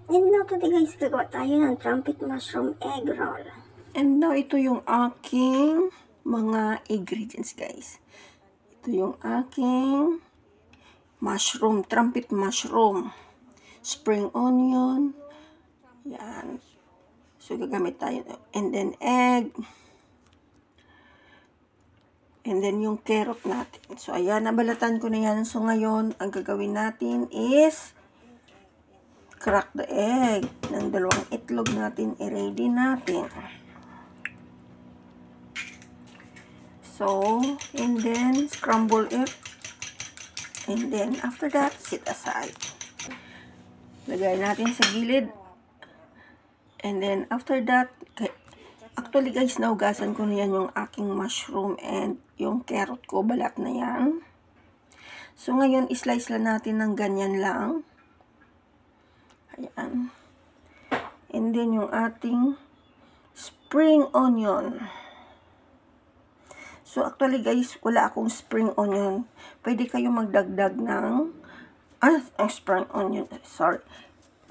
And now today guys, gagawa tayo ng trumpet mushroom egg roll. And now, ito yung aking mga ingredients, guys. Ito yung aking mushroom, trumpet mushroom, spring onion, yan. So, gagamit tayo. And then, egg. And then, yung carrot natin. So, ayan, nabalatan ko na yan. So, ngayon, ang gagawin natin is crack the egg. Ng dalawang itlog natin, i-ready natin. So, and then, scramble it. And then, after that, set aside. Lagay natin sa gilid. And then, after that, actually guys, naugasan ko na yan yung aking mushroom and yung carrot ko, balat na yan. So, ngayon, islice lang natin ng ganyan lang. Ayan. And then, yung ating spring onion. So, actually guys, wala akong spring onion. Pwede kayo magdagdag ng, spring onion, sorry.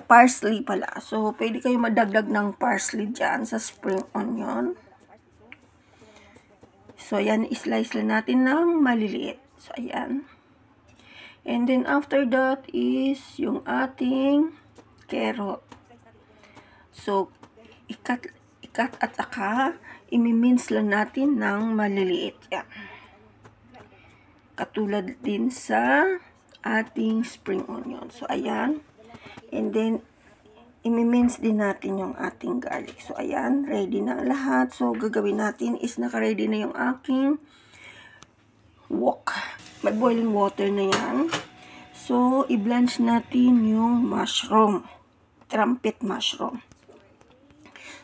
Parsley pala. So, pwede kayo magdagdag ng parsley dyan sa spring onion. So, ayan, islice lang natin ng maliliit. So, ayan. And then, after that is yung ating carrot. So, ikat at saka, imimins lang natin ng maliliit. Yan. Katulad din sa ating spring onion. So, ayan. And then, imimins din natin yung ating garlic. So, ayan, ready na lahat. So, gagawin natin is naka-ready na yung aking wok. May boiling water na yan. So, i-blanch natin yung mushroom. Trumpet mushroom.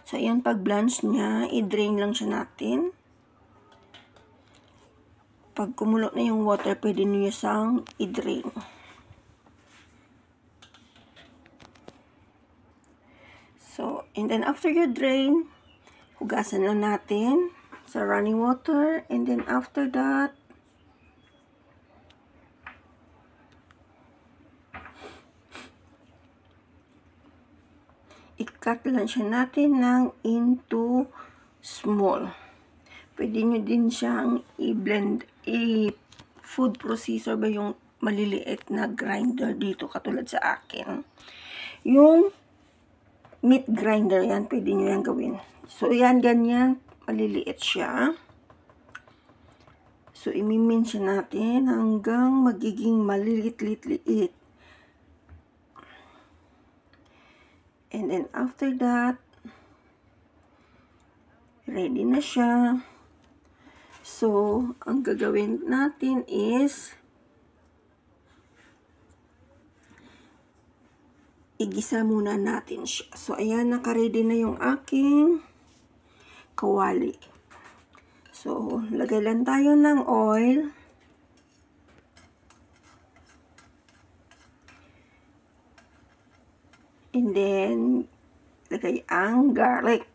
So, ayan, pag-blanch niya, i-drain lang siya natin. Pag kumulo na yung water, pwede nyo siyang i-drain. So, and then after you drain, hugasan lang natin sa running water. And then after that, i-cut lang siya natin ng into small. Pwede nyo din siyang i-blend, food processor ba yung maliliit na grinder dito katulad sa akin. Yung meat grinder yan, pwede nyo yan gawin. So, yan, ganyan, maliliit siya. So, imimin siya natin hanggang magiging maliliit-liit. And then, after that, ready na siya. So, ang gagawin natin is igisa muna natin siya. So, ayan, naka-ready na yung aking kawali. So, lagay lang tayo ng oil. And then, lagay ang garlic.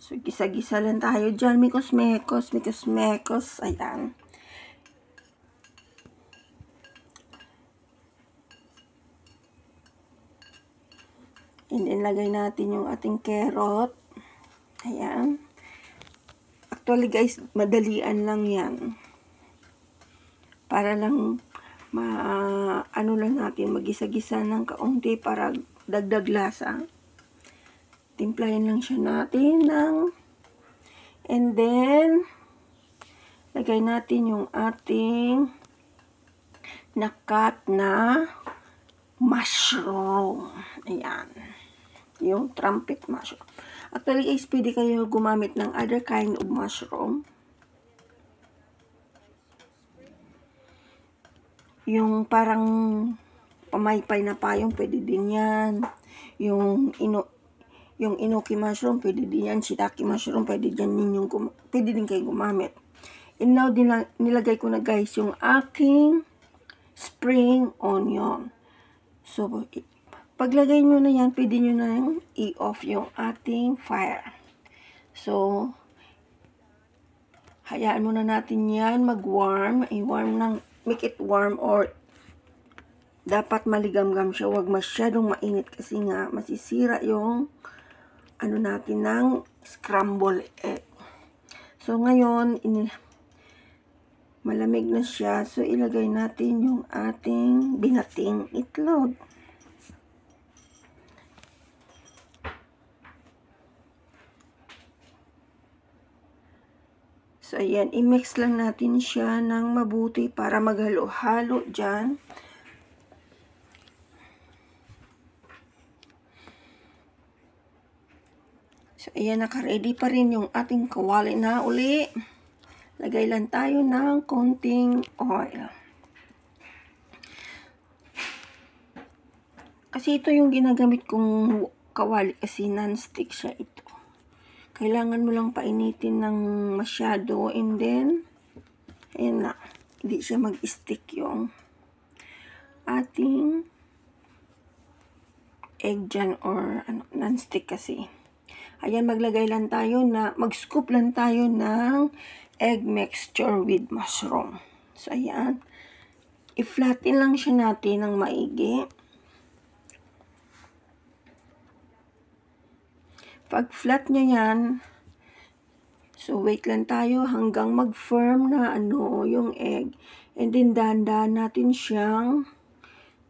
So, gisa-gisa lang tayo dyan. Mikos-mekos. Ayan. And then, lagay natin yung ating carrot. Ayan. Actually, guys, madalian lang yan. Para lang, ano lang natin, magisa-gisa ng kaunti para dagdag lasa. Timplahin lang siya natin ng, and then, lagay natin yung ating nakat na mushroom. Ayan. Yung trumpet mushroom. Actually, guys, pwede kayo gumamit ng other kind of mushroom. Yung parang pamaypay na payong, pwede din yan. Yung inoki mushroom, pwede din yan. Shiitake mushroom, pwede din kayo gumamit. And now, nilagay ko na guys yung aking spring onion. So, paglagay nyo na yan, pwede nyo na i-off yung ating fire. So, hayaan muna natin yan mag-warm. I-warm ng, make it warm or dapat maligamgam siya, huwag masyadong mainit kasi nga masisira yung ano natin ng scramble egg. So ngayon, malamig na siya, so ilagay natin yung ating binating itlog. So, ayan, i-mix lang natin siya ng mabuti para maghalo-halo dyan. So, ayan, naka-ready pa rin yung ating kawali na uli. Lagay lang tayo ng konting oil. Kasi ito yung ginagamit kong kawali kasi non-stick siya ito. Kailangan mo lang painitin ng masyado and then, ayan na, hindi siya mag-stick yung ating egg dyan or non-stick kasi. Ayan, maglagay lang tayo mag-scoop lang tayo ng egg mixture with mushroom. So, ayan, i-flatten lang siya natin ng maigi. Pag flat niya yan, so wait lang tayo hanggang mag-firm na yung egg. And then dahan-dahan natin siyang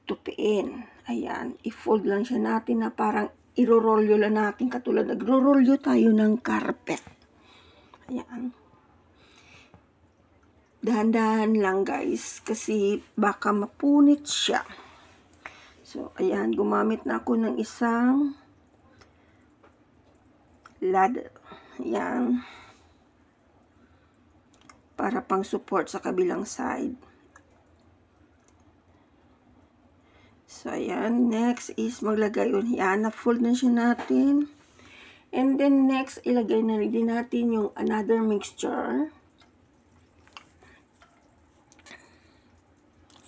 tupiin. Ayan, i-fold lang siya natin na parang iro-rolyo lang natin katulad nagro-rolyo tayo ng carpet. Ayan. Dahan-dahan lang guys kasi baka mapunit siya. So, ayan, gumamit na ako ng isang ladder. Yan. Para pang support sa kabilang side. So, ayan. Next is maglagay yun. Yan. Na-fold na siya natin. And then next, ilagay na rin natin yung another mixture.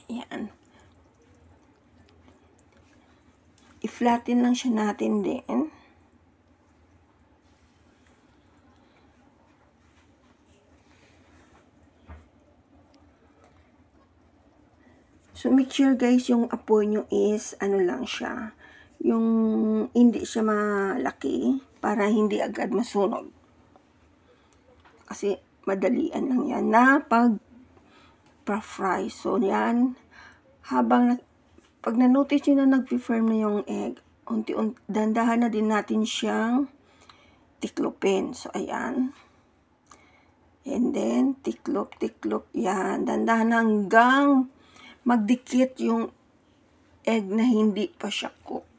Yan. I-flatten lang siya natin din. So, make sure guys, yung apoy nyo is, lang siya. Yung hindi siya malaki para hindi agad masunog. Kasi, madalian lang yan na pag-fry. So, yan. Pag na-notice nyo na nag-firm na yung egg, dandahan na din natin siyang tiklopin. So, ayan. And then, tiklop. Yan. Dandahan hanggang magdikit yung egg na hindi pa siya cook.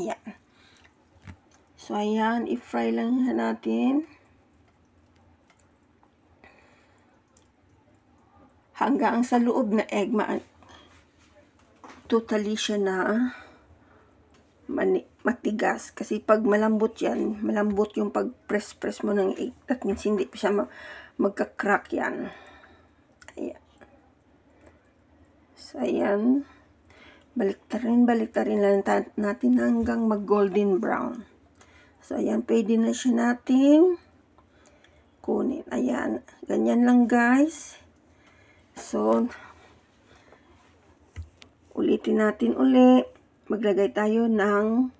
Ayan. So, ayan. I-fry lang natin. Hanggang sa loob na egg, totally siya na matigas. Kasi pag malambot yan, malambot yung pag-press mo ng egg. That means hindi pa siya magka-crack yan. Ayan. So, ayan. Baliktarin lang natin hanggang mag-golden brown. So, ayan. Pwede na siya natin kunin. Ayan. Ganyan lang, guys. So, ulitin natin uli. Maglagay tayo ng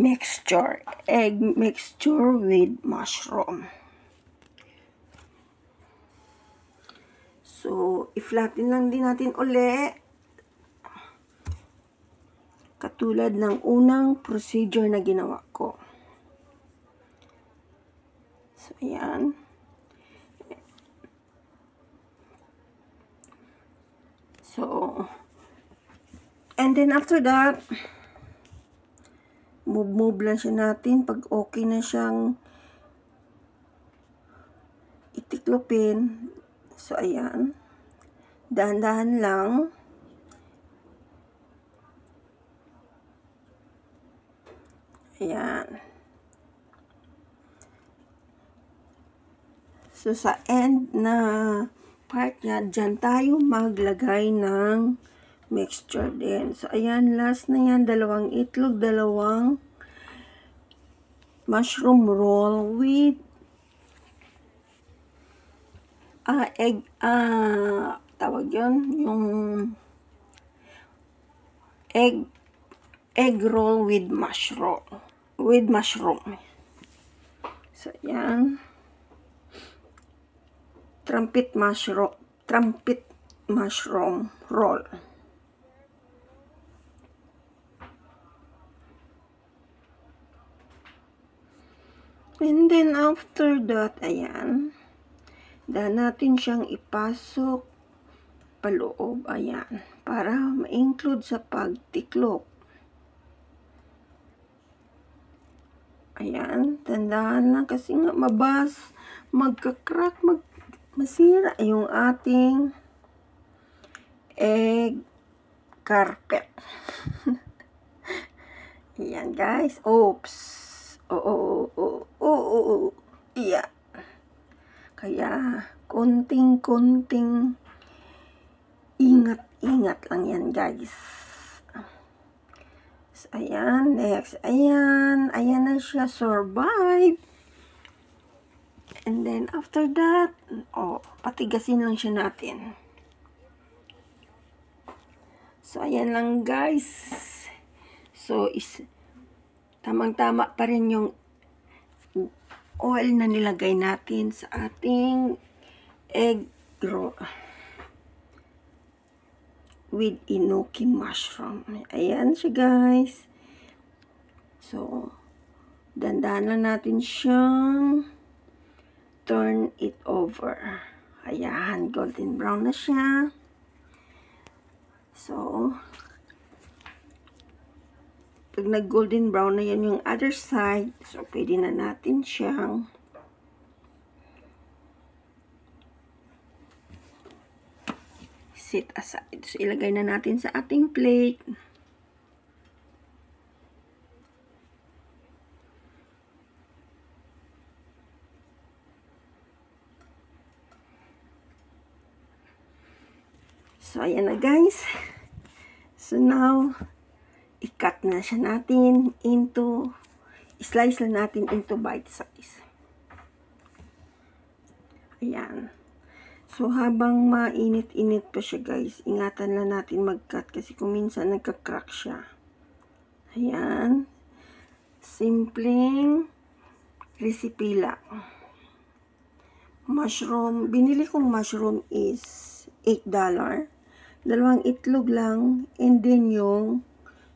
mixture. Egg mixture with mushroom. So, i-flatten lang din natin uli. Katulad ng unang procedure na ginawa ko. So, ayan. So, and then after that, move lang siya natin. Pag okay na siyang itiklopin. So, ayan. Dahan-dahan lang. Ayan. So, sa end na part niya, dyan tayo maglagay ng mixture din. So, ayan. Last na yan. 2 itlog, 2 mushroom roll with egg, tawag yun, yung egg roll with mushroom. So, ayan. Trumpet mushroom roll. And then after that, ayan, dahil natin siyang ipasok paloob, ayan, para ma-include sa pagtiklop. Ayan, tandaan lang kasi nga magka-crack, masira yung ating egg carpet. Ayan guys, oops. Yeah. Kaya, konting ingat lang yan guys. So, ayan, next, ayan na siya, survive. And then, after that, patigasin lang siya natin. So, ayan lang guys. So, tamang-tama pa rin yung oil na nilagay natin sa ating egg roll with enoki mushroom. Ayan siya guys. So, dandahan lang natin siyang turn it over. Ayan, golden brown na siya. So, pag nag-golden brown na yan yung other side, so pwede na natin siyang set aside. So, ilagay na natin sa ating plate. So, ayan na guys. So, now, i-cut na siya natin slice na natin into bite size. Ayan. So, habang mainit-init pa siya guys, ingatan lang natin mag-cut kasi kung minsan nagka-crack siya. Ayan. Simpleng recipe lang. Mushroom, binili kong mushroom is $8. Dalawang itlog lang, and then yung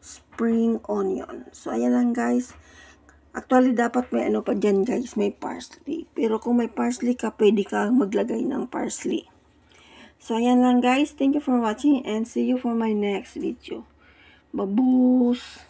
spring onion. So, ayan lang guys. Actually, dapat may ano pa dyan guys, may parsley. Pero kung may parsley ka, pwede ka maglagay ng parsley. So, ayan lang guys. Thank you for watching and see you for my next video. Babush!